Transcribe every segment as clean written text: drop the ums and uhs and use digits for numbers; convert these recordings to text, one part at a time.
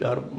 4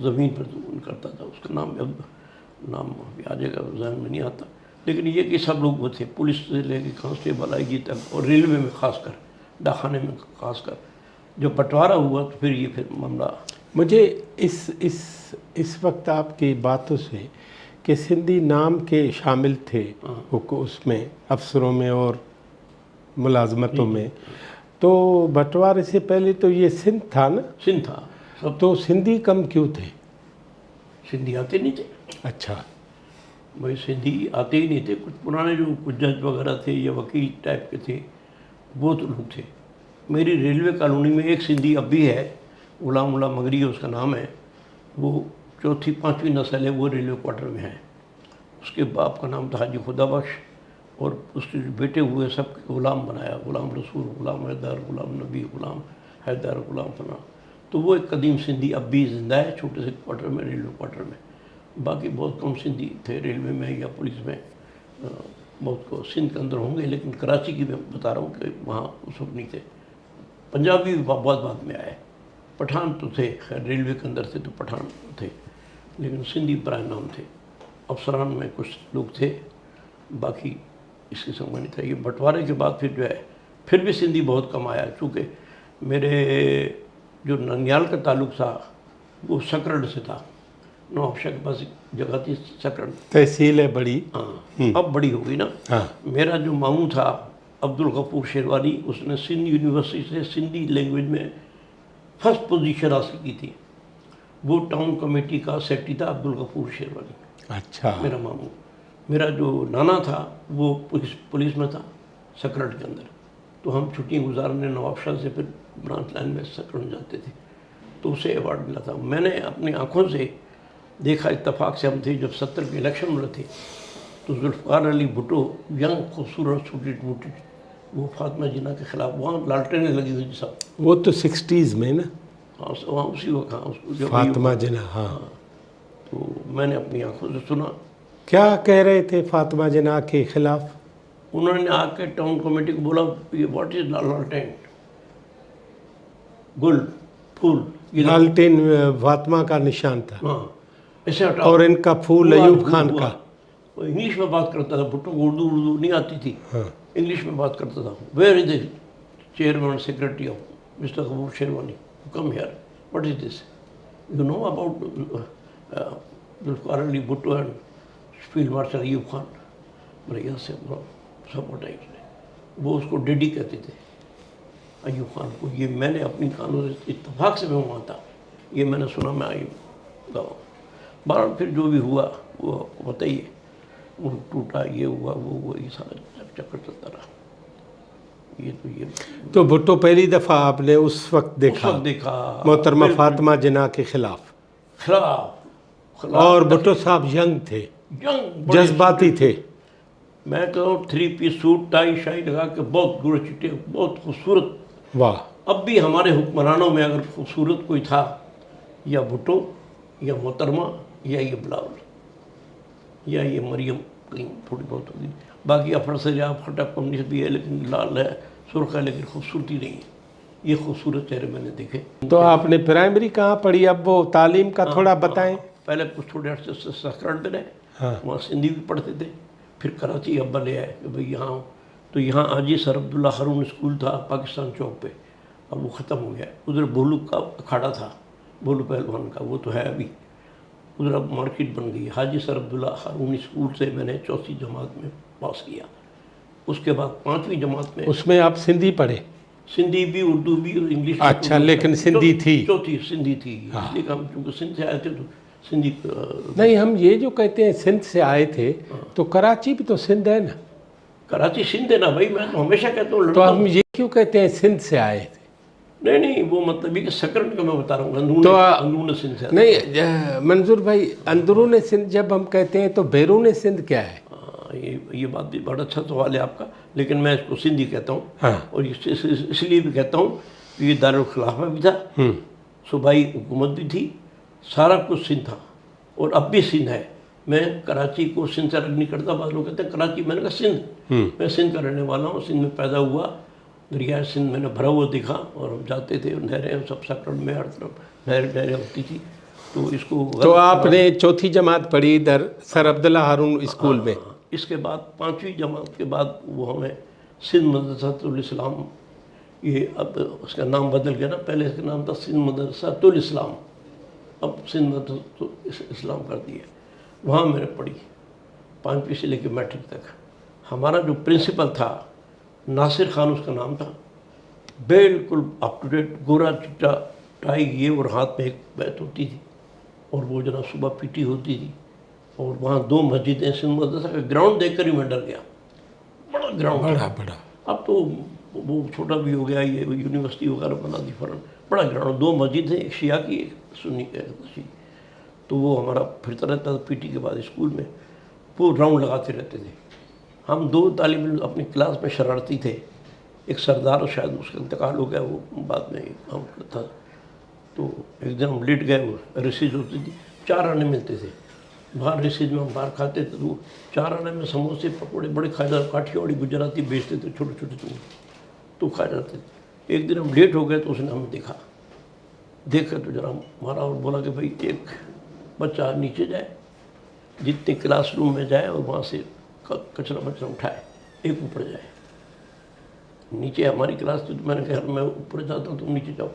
زمین پر کرتا تھا. اس کا نام نام آ جائے گا ذہن میں نہیں آتا. لیکن یہ کہ سب لوگ وہ تھے, پولیس سے لے کے کانسٹیبل آئی جی تک, اور ریلوے میں خاص کر, ڈاکخانے میں خاص کر. جب بٹوارا ہوا تو پھر یہ معاملہ. مجھے اس وقت آپ کی باتوں سے کہ سندھی نام کے شامل تھے اس میں, افسروں میں اور ملازمتوں میں, تو بٹوارے سے پہلے تو یہ سندھ تھا نا؟ سندھ تھا سب. تو سندھی کم کیوں تھے؟ سندھی آتے نہیں تھے. اچھا. بھائی سندھی آتے ہی نہیں تھے. کچھ پرانے جو کچھ جج وغیرہ تھے یا وکیل ٹائپ کے تھے وہ تو لوگ تھے. میری ریلوے کالونی میں ایک سندھی اب بھی ہے, غلام اللہ مغری اس کا نام ہے. وہ چوتھی پانچویں نسل ہے, وہ ریلوے کوارٹر میں ہے. اس کے باپ کا نام تھا حاجی خدا بخش, اور اس کے جو بیٹے ہوئے سب کے غلام بنایا, غلام رسول, غلام حیدر, غلام نبی, غلام حیدر, غلام فلاں. تو وہ ایک قدیم سندھی اب بھی زندہ ہے چھوٹے سے کوارٹر میں, ریلوے کوارٹر میں. باقی بہت کم سندھی تھے ریلوے میں یا پولیس میں. بہت کو سندھ کے اندر ہوں گے, لیکن کراچی کی میں بتا رہا ہوں کہ وہاں اس وقت نہیں تھے. پنجابی بھی بہت بعد میں آئے. پٹھان تو تھے, خیر ریلوے کے اندر تھے تو پٹھان تھے, لیکن سندھی برائے نام تھے. افسران میں کچھ لوگ تھے, باقی اس قسم کا نہیں تھا. یہ بٹوارے کے بعد پھر جو ہے پھر بھی سندھی بہت کم آیا, چونکہ میرے جو ننیال کا تعلق تھا وہ سکرڑ سے تھا. نواب شاہ کے پاس ایک جگہ تھی سکرڑ, تحصیل ہے بڑی. ہاں اب بڑی ہو گئی نا. ہاں. میرا جو ماموں تھا عبدالغفور شیروانی, اس نے سندھ یونیورسٹی سے سندھی لینگویج میں فرسٹ پوزیشن حاصل کی تھی. وہ ٹاؤن کمیٹی کا سیکرٹری تھا عبدالغفور شیروانی. اچھا. میرا ماموں. میرا جو نانا تھا وہ پولیس میں تھا سکرڑ کے اندر. تو ہم چھٹیاں گزارنے نواب شاہ سے پھر برانچ لائن میں سکرڑ جاتے تھے, تو اسے ایوارڈ ملا تھا. میں نے اپنی آنکھوں سے دیکھا, اتفاق سے ہم تھے جب 70 کے الیکشن میں تھے, تو ذوالفقار علی بھٹو ینگ خوبصورت چھوٹی موٹی, وہ فاطمہ جناح کے خلاف وہاں لالٹینیں لگی ہوئی تھی سب. وہ تو 60s میں نا؟ ہاں وہاں اسی وقت. ہاں اس کو جب فاطمہ جناح. ہاں. تو میں نے اپنی آنکھوں سے سنا. کیا کہہ رہے تھے فاطمہ جناح کے خلاف؟ انہوں نے آ کے ٹاؤن کمیٹی کو بولا, یہ واٹ از لالٹین, گل پھول, لالٹین فاطمہ کا نشان تھا. ہاں ایسے ہٹاؤ. اور ان کا پھول ایوب خان کا. وہ انگلش میں بات کرتا تھا. بھٹو کو اردو نہیں آتی تھی, ہاں. انگلش میں بات کرتا تھا. Where is the chairman secretary of mister Ghafoor Sherwani, come here, what is this, you know about Zulfikar Ali Bhutto and field marshal Ayub Khan. بھیا سے سپورٹ ہے. وہ اس کو ڈیڈی کہتے تھے ایوب خان کو. یہ میں نے اپنی کانوں سے, اتفاق سے میں وہاں تھا, یہ میں نے سنا. میں آئی گاؤں. بہرحال پھر جو بھی ہوا وہ بتائیے, وہ ٹوٹا, یہ ہوا, وہ ہوا, یہ سارا چکر چلتا رہا. یہ تو بھٹو پہلی دفعہ آپ نے اس وقت دیکھا محترمہ فاطمہ جناح کے خلاف. اور بھٹو صاحب ینگ تھے, جذباتی تھے. میں کہوں 3 پیس سوٹ, ٹائی شائی لگا کے, بہت گڑ چٹے, بہت خوبصورت. واہ. اب بھی ہمارے حکمرانوں میں اگر خوبصورت کوئی تھا, یا بھٹو, یا محترمہ, یا یہ بلاول, یا یہ مریم کہیں تھوڑی بہت ہوگی. باقی افر سے آپ کھٹا کمنی بھی ہے, لیکن لال ہے, سرخ ہے, لیکن خوبصورتی نہیں ہے. یہ خوبصورت چہرے میں نے دیکھے. تو آپ نے پرائمری کہاں پڑھی؟ اب وہ تعلیم کا تھوڑا بتائیں. پہلے کچھ تھوڑے عرصے سے سکرڑ میں رہے, ہاں. وہاں سندھی بھی پڑھتے تھے. پھر کراچی ابا لے آئے کہ بھئی یہاں. تو یہاں حاجی سر عبداللہ ہارون اسکول تھا پاکستان چوک پہ, اب وہ ختم ہو گیا. ادھر بھولو کا اکھاڑا تھا, بھولو پہلوان کا, وہ تو ہے ابھی. ادھر اب مارکیٹ بن گئی. حاجی سر عبداللہ ہارون اسکول سے میں نے 4th جماعت میں پاس کیا. اس کے بعد 5ویں جماعت میں. اس میں آپ سندھی پڑھے؟ سندھی بھی, اردو بھی, اور انگلش. اچھا, لیکن سندھی تھی. چوتھی سندھی تھی, اس لیے کہ ہم چونکہ سندھ سے آئے تھے تو سندھی. نہیں, ہم یہ جو کہتے ہیں سندھ سے آئے تھے, تو کراچی بھی تو سندھ ہے نا؟ کراچی سندھ ہے نا بھائی, میں تو ہمیشہ کہتا ہوں. تو ہم یہ کیوں کہتے ہیں سندھ سے آئے تھے؟ نہیں, وہ مطلب یہ کہ سکرڑ کا میں بتا رہا ہوں, اندرون سندھ سے. نہیں منظور بھائی, اندرون سندھ جب ہم کہتے ہیں تو بیرون سندھ کیا ہے؟ یہ بات بھی بڑا اچھا سوال ہے آپ کا, لیکن میں اس کو سندھی کہتا ہوں. ہاں. اور اس لیے بھی کہتا ہوں کہ یہ دارالخلافہ بھی تھا, صوبائی حکومت بھی تھی, سارا کچھ سندھ تھا, اور اب بھی سندھ ہے. میں کراچی کو سندھ سے الگ نہیں کرتا. بعض لوگ کہتے ہیں کراچی, میں نے کہا سندھ. میں سندھ کا رہنے والا ہوں, سندھ میں پیدا ہوا. دریائے سندھ میں نے بھرا ہوا دیکھا, اور ہم جاتے تھے, نہریں سب سکرڑ میں ہر طرف نہریں ہوتی تھی. تو اس کو تو آپ نے چوتھی جماعت پڑھی ادھر سر عبداللہ ہارون اسکول میں؟ اس کے بعد 5ویں جماعت کے بعد وہ ہمیں سندھ مدرسۃ الاسلام، یہ اب اس کا نام بدل گیا نا، پہلے اس کا نام تھا سندھ مدرسۃ الاسلام، اب سندھ مدرسۃ الاسلام کر دیا، وہاں میں نے پڑھی 5ویں سے لے کے میٹرک تک۔ ہمارا جو پرنسپل تھا ناصر خان اس کا نام تھا، بالکل اپ ٹو ڈیٹ، گورا چٹا ٹائی یہ، اور ہاتھ میں ایک بیت ہوتی تھی، اور وہ جناب صبح پی ٹی ہوتی تھی، اور وہاں 2 مسجدیں، سندھ مدرسہ کا گراؤنڈ دیکھ کر ہی میں ڈر گیا، بڑا گراؤنڈ تھا۔ بڑا اب تو وہ چھوٹا بھی ہو گیا، یہ یونیورسٹی وغیرہ بنا دی فوراً، بڑا گراؤنڈ، 2 مسجد ہیں، ایک شیعہ کی ایک سنی کی شیعہ، تو وہ ہمارا پھرتا رہتا تھا پی ٹی کے بعد اسکول میں، وہ راؤنڈ لگاتے رہتے تھے۔ ہم 2 طالب علم اپنی کلاس میں شرارتی تھے، ایک سردار، اور شاید اس کا انتقال ہو گیا، وہ بعد میں کام کرتا تھا، تو ایک دن ہم لیٹ گئے، وہ ریسیز ہوتی تھی، 4 آنے ملتے تھے باہر، ریسیز میں ہم باہر کھاتے تھے، تو 4 آنے میں سموسے پکوڑے بڑے کھائے جاتے، کاٹھی واڑی گجراتی بیچتے تھے چھوٹے چھوٹے، تو کھائے جاتے تھے۔ ایک دن ہم لیٹ ہو گئے تو اس نے ہمیں دیکھا تو ذرا مارا اور بولا کہ بھائی ایک بچہ نیچے جائے، جتنے کلاس روم میں جائے، اور وہاں سے کچرا بچرا اٹھائے، ایک اوپر جائے۔ نیچے ہماری کلاس تھی، تو میں نے کہا میں اوپر جاتا ہوں، تم نیچے جاؤ۔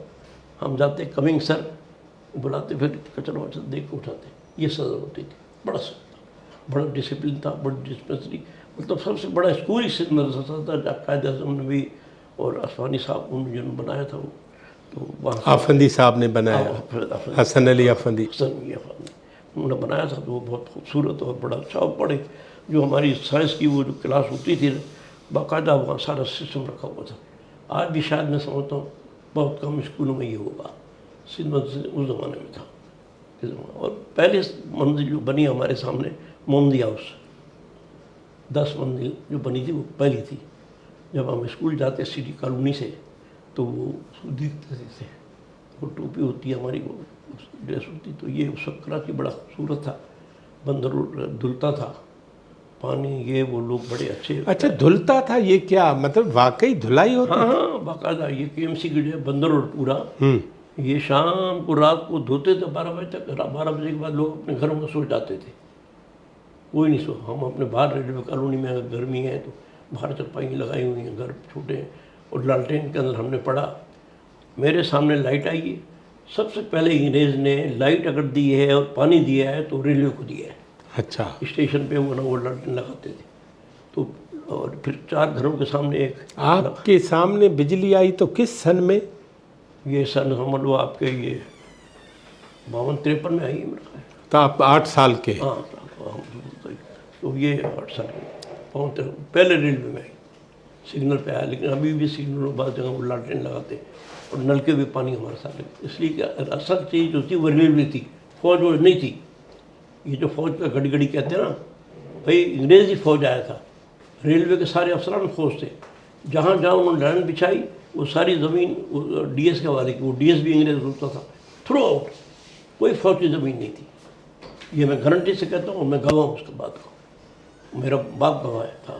ہم جاتے، کمنگ سر بلاتے، پھر کچرا وچرا دیکھ کے اٹھاتے، یہ سزا ہوتی تھی۔ بڑا سخت تھا، بڑا ڈسپلن تھا، بڑی ڈسپنسری، مطلب سب سے بڑا اسکول ہی سندھ مدرسہ تھا، قائد اعظم نے بھی اور اسوانی صاحب نے جنہوں نے بنایا تھا وہ، تو وہاں آفندی صاحب نے بنایا، حسن علی آفندی، انہوں نے بنایا تھا، تو وہ بہت خوبصورت اور بڑا اچھا، اور پڑھے جو ہماری سائنس کی وہ جو کلاس ہوتی تھی، باقاعدہ وہاں سارا سسٹم رکھا ہوا تھا۔ آج بھی شاید میں سمجھتا ہوں بہت کم اسکولوں میں یہ ہوگا، سندھ مدرسے اس زمانے میں تھا۔ اور پہلے منزل جو بنی ہمارے سامنے محمدی ہاؤس، 10 منزل جو بنی تھی وہ پہلی تھی۔ جب ہم اسکول جاتے سٹی کالونی سے، تو وہ دیکھتے تھے، وہ ٹوپی ہوتی ہے ہماری، وہ ڈریس ہوتی، تو یہ اس وقت کراچی بڑا خوبصورت تھا، بندر دھلتا تھا پانی، یہ وہ لوگ بڑے اچھے۔ اچھا دھلتا تھا، یہ کیا مطلب واقعی دھلائی ہوتی؟ ہاں باقاعدہ، یہ کے ایم سی کی جو ہے بندر روڈ پورا، یہ شام کو رات کو دھوتے تھے 12 بجے تک، 12 بجے کے بعد لوگ اپنے گھروں میں سو جاتے تھے، کوئی نہیں سو۔ ہم اپنے باہر ریلوے کالونی میں، اگر گرمی ہے تو باہر چرپائیں لگائی ہوئی ہیں، گھر چھوٹے ہیں، اور لالٹین کے اندر ہم نے پڑھا۔ میرے سامنے لائٹ آئی ہے، سب سے پہلے انگریز نے لائٹ اگر دی ہے اور پانی دیا ہے تو ریلوے کو دیا ہے۔ اچھا، اسٹیشن پہ وہ لالٹین لگاتے تھے، تو اور پھر 4 گھروں کے سامنے ایک۔ آپ کے سامنے بجلی آئی تو کس سن میں؟ یہ سن سمجھ لو آپ کے یہ 52-53 میں آئی ہے میرا خیال۔ تو آپ 8 سال کے؟ ہاں، تو یہ 8 سال پہلے ریلوے میں آئی، سگنل پہ آیا، لیکن ابھی بھی سگنلوں بعض جگہ وہ لالٹین لگاتے، اور نلکے بھی پانی ہمارے ساتھ لگتے، اس لیے کہ اصل چیز جو تھی وہ ریلوے تھی، فوج وہ نہیں تھی۔ یہ جو فوج کا گھڑی گھڑی کہتے ہیں نا، بھائی انگریزی فوج آیا تھا، ریلوے کے سارے افسران فوج تھے، جہاں جہاں انہوں نے لائن بچھائی وہ ساری زمین وہ ڈی ایس کے حوالے کی، وہ ڈی ایس بھی انگریز روکتا تھا، تھرو آؤٹ کوئی فوج کی زمین نہیں تھی۔ یہ میں گارنٹی سے کہتا ہوں، اور میں گواہ ہوں اس کے بات کا، میرا باپ گواہ تھا،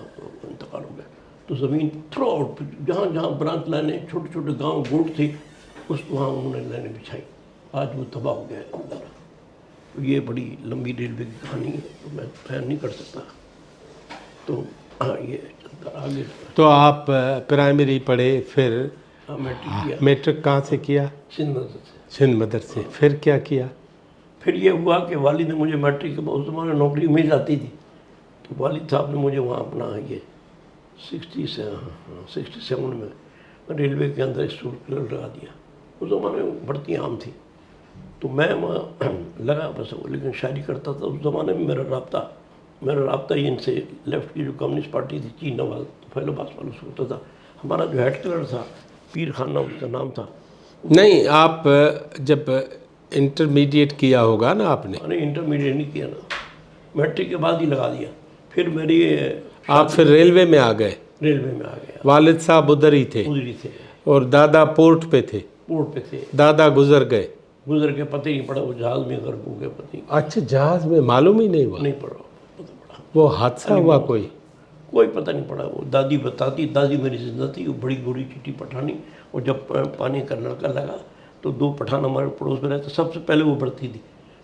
انتقال ہو گیا، تو زمین تھرو آؤٹ جہاں جہاں برانچ لائنیں، چھوٹے چھوٹے گاؤں گوٹ تھے، اس وہاں انہوں نے لائنیں بچھائی، آج وہ تباہ ہو گیا ہے۔ یہ بڑی لمبی ریلوے کی کہانی ہے، تو میں بیان نہیں کر سکتا، تو ہاں یہ چلتا آگے۔ تو آپ پرائمری پڑھے، پھر میٹرک کیا، میٹرک کہاں سے کیا؟ سندھ مدرسے سے۔ سندھ مدرسے، پھر کیا کیا؟ پھر یہ ہوا کہ والد نے مجھے میٹرک کے بعد، اس زمانے میں نوکری مل جاتی تھی، تو والد صاحب نے مجھے وہاں اپنا یہ 67 میں ریلوے کے اندر اسٹوڈنٹ لگا دیا۔ اس زمانے میں بڑھتی عام تھی، تو میں وہاں لگا بس، لیکن شاعری کرتا تھا۔ اس زمانے میں میرا رابطہ ہی ان سے، لیفٹ کی جو کمیونسٹ پارٹی تھی، چین نواز فیل عباس والا سے ہوتا تھا۔ ہمارا جو ہیڈ کلر تھا پیر خانہ اس کا نام تھا۔ نہیں، آپ جب انٹرمیڈیٹ کیا ہوگا نا آپ نے؟ نہیں، انٹرمیڈیٹ نہیں کیا نا، میٹرک کے بعد ہی لگا دیا۔ پھر میری آپ پھر ریلوے میں آ گئے؟ ریلوے میں آ گیا، والد صاحب ادھر ہی تھے، ادھر ہی تھے، اور دادا پورٹ پہ تھے؟ پورٹ پہ تھے، دادا گزر گئے؟ گزر کے پتہ ہی نہیں پڑا، وہ جہاز میں غرق ہو گیا، پتہ ہی اچھا، جہاز میں معلوم ہی نہیں ہوا؟ نہیں پڑا، پتہ پڑا، وہ حادثہ ہوا کوئی پتہ نہیں پڑا۔ وہ دادی بتاتی، دادی میری زندہ تھی، وہ بڑی گوری چٹی پٹھانی، اور جب پانی کا نلکا لگا تو 2 پٹھان ہمارے پڑوس میں رہتے، سب سے پہلے وہ بڑھتی تھی،